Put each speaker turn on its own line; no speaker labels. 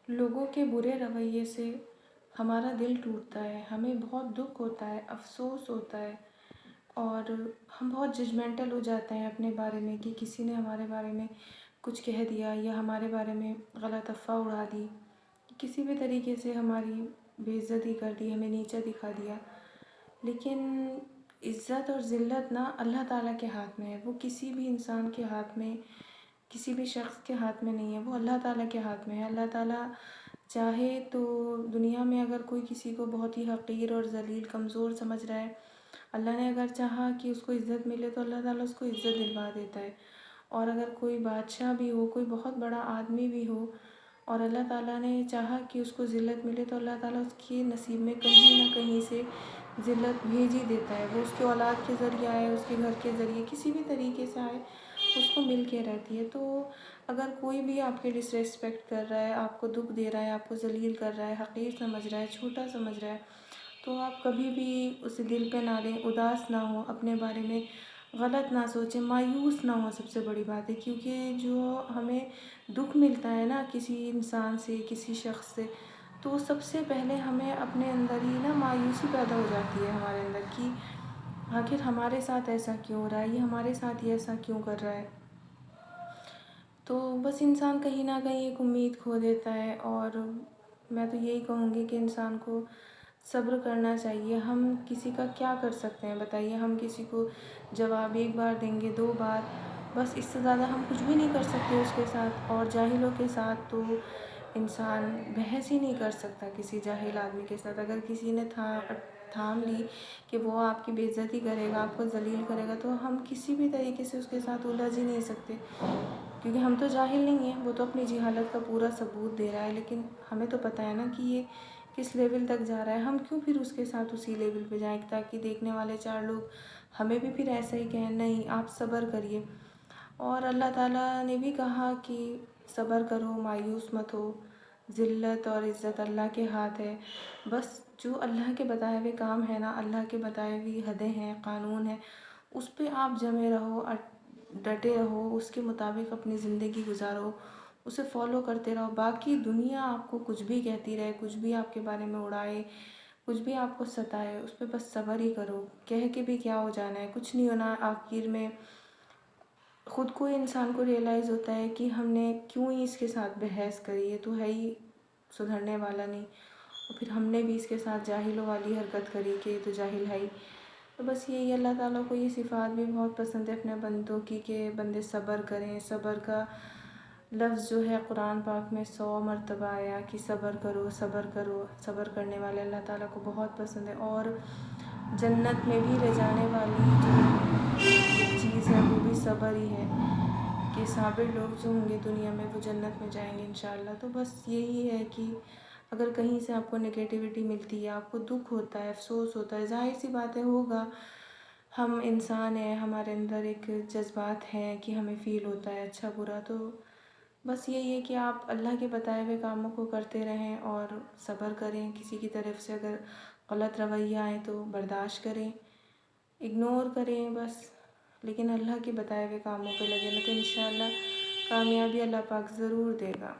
لوگوں کے برے رویے سے ہمارا دل ٹوٹتا ہے، ہمیں بہت دکھ ہوتا ہے، افسوس ہوتا ہے، اور ہم بہت ججمنٹل ہو جاتے ہیں اپنے بارے میں کہ کسی نے ہمارے بارے میں کچھ کہہ دیا یا ہمارے بارے میں غلط افواہ اڑا دی، کسی بھی طریقے سے ہماری بے عزتی کر دی، ہمیں نیچا دکھا دیا۔ لیکن عزت اور ذلت نا اللہ تعالیٰ کے ہاتھ میں ہے، وہ کسی بھی انسان کے ہاتھ میں، کسی بھی شخص کے ہاتھ میں نہیں ہے، وہ اللہ تعالیٰ کے ہاتھ میں ہے۔ اللہ تعالیٰ چاہے تو دنیا میں اگر کوئی کسی کو بہت ہی حقیر اور ذلیل کمزور سمجھ رہا ہے، اللہ نے اگر چاہا کہ اس کو عزت ملے تو اللہ تعالیٰ اس کو عزت دلوا دیتا ہے۔ اور اگر کوئی بادشاہ بھی ہو، کوئی بہت بڑا آدمی بھی ہو، اور اللہ تعالیٰ نے چاہا کہ اس کو ذلت ملے تو اللہ تعالیٰ اس کے نصیب میں کہیں نہ کہیں سے ذلت بھیج ہی دیتا ہے۔ وہ اس کے اولاد کے ذریعے آئے، اس کے گھر کے ذریعے، کسی بھی طریقے سے آئے، اس کو مل کے رہتی ہے۔ تو اگر کوئی بھی آپ کے ڈس ریسپیکٹ کر رہا ہے، آپ کو دکھ دے رہا ہے، آپ کو ذلیل کر رہا ہے، حقیر سمجھ رہا ہے، چھوٹا سمجھ رہا ہے، تو آپ کبھی بھی اسے دل پہ نہ لیں، اداس نہ ہو، اپنے بارے میں غلط نہ سوچیں، مایوس نہ ہو، سب سے بڑی بات ہے۔ کیونکہ جو ہمیں دکھ ملتا ہے نا کسی انسان سے، کسی شخص سے، تو سب سے پہلے ہمیں اپنے اندر ہی نا مایوسی پیدا ہو جاتی ہے ہمارے اندر کہ آخر ہمارے ساتھ ایسا کیوں ہو رہا ہے، یہ ہمارے ساتھ یہ ایسا کیوں کر رہا ہے۔ تو بس انسان کہیں نہ کہیں ایک امید کھو دیتا ہے، اور میں تو یہی کہوں گی کہ انسان کو صبر کرنا چاہیے۔ ہم کسی کا کیا کر سکتے ہیں بتائیے؟ ہم کسی کو جواب ایک بار دیں گے، دو بار، بس اس سے زیادہ ہم کچھ بھی نہیں کر سکتے اس کے ساتھ۔ اور جاہلوں کے ساتھ تو انسان بحث ہی نہیں کر سکتا کسی جاہل آدمی کے ساتھ۔ اگر کسی نے تھام لی کہ وہ آپ کی بے عزتی کرے گا، آپ کو ذلیل کرے گا، تو ہم کسی بھی طریقے سے اس کے ساتھ الجھ ہی نہیں سکتے، کیونکہ ہم تو جاہل نہیں ہیں۔ وہ تو اپنی جہالت کا پورا ثبوت دے رہا ہے، لیکن ہمیں تو پتہ ہے نا کہ یہ کس لیول تک جا رہا ہے۔ ہم کیوں پھر اس کے ساتھ اسی لیول پہ جائیں تاکہ دیکھنے والے چار لوگ ہمیں بھی پھر ایسا ہی کہیں؟ نہیں، آپ صبر کریے۔ اور اللہ تعالیٰ نے بھی کہا کہ صبر کرو، مایوس مت ہو، ذلت اور عزت اللہ کے ہاتھ ہے۔ بس جو اللہ کے بتائے ہوئے کام ہے نا، اللہ کے بتائے ہوئی حدیں ہیں، قانون ہے، اس پہ آپ جمے رہو، ڈٹے رہو، اس کے مطابق اپنی زندگی گزارو، اسے فالو کرتے رہو۔ باقی دنیا آپ کو کچھ بھی کہتی رہے، کچھ بھی آپ کے بارے میں اڑائے، کچھ بھی آپ کو ستائے، اس پہ بس صبر ہی کرو۔ کہہ کے بھی کیا ہو جانا ہے، کچھ نہیں ہونا۔ آخر میں خود کو انسان کو ریئلائز ہوتا ہے کہ ہم نے کیوں ہی اس کے ساتھ بحث کری، یہ تو ہے ہی سدھرنے والا نہیں، اور پھر ہم نے بھی اس کے ساتھ جاہلوں والی حرکت کری کہ یہ تو جاہل ہے ہی۔ تو بس یہی، اللہ تعالیٰ کو یہ صفات بھی بہت پسند ہے اپنے بندوں کی کہ بندے صبر کریں۔ صبر کا لفظ جو ہے قرآن پاک میں 100 مرتبہ آیا کہ صبر کرو، صبر کرو۔ صبر کرنے والے اللہ تعالیٰ کو بہت پسند ہے، اور جنت میں بھی لے جانے والی جو چیز ہے وہ بھی صبر ہی ہے، کہ صابر لوگ جو ہوں گے دنیا میں وہ جنت میں جائیں گے انشاءاللہ۔ تو بس یہی ہے کہ اگر کہیں سے آپ کو نگیٹیوٹی ملتی ہے، آپ کو دکھ ہوتا ہے، افسوس ہوتا ہے، ظاہر سی باتیں ہوگا، ہم انسان ہیں، ہمارے اندر ایک جذبات ہیں کہ ہمیں فیل ہوتا ہے اچھا برا۔ تو بس یہی ہے کہ آپ اللہ کے بتائے ہوئے کاموں کو کرتے رہیں اور صبر کریں۔ کسی کی طرف سے اگر غلط رویہ آئے تو برداشت کریں، اگنور کریں بس، لیکن اللہ کے بتائے ہوئے کاموں پہ لگے، تو انشاءاللہ کامیابی اللہ پاک ضرور دے گا۔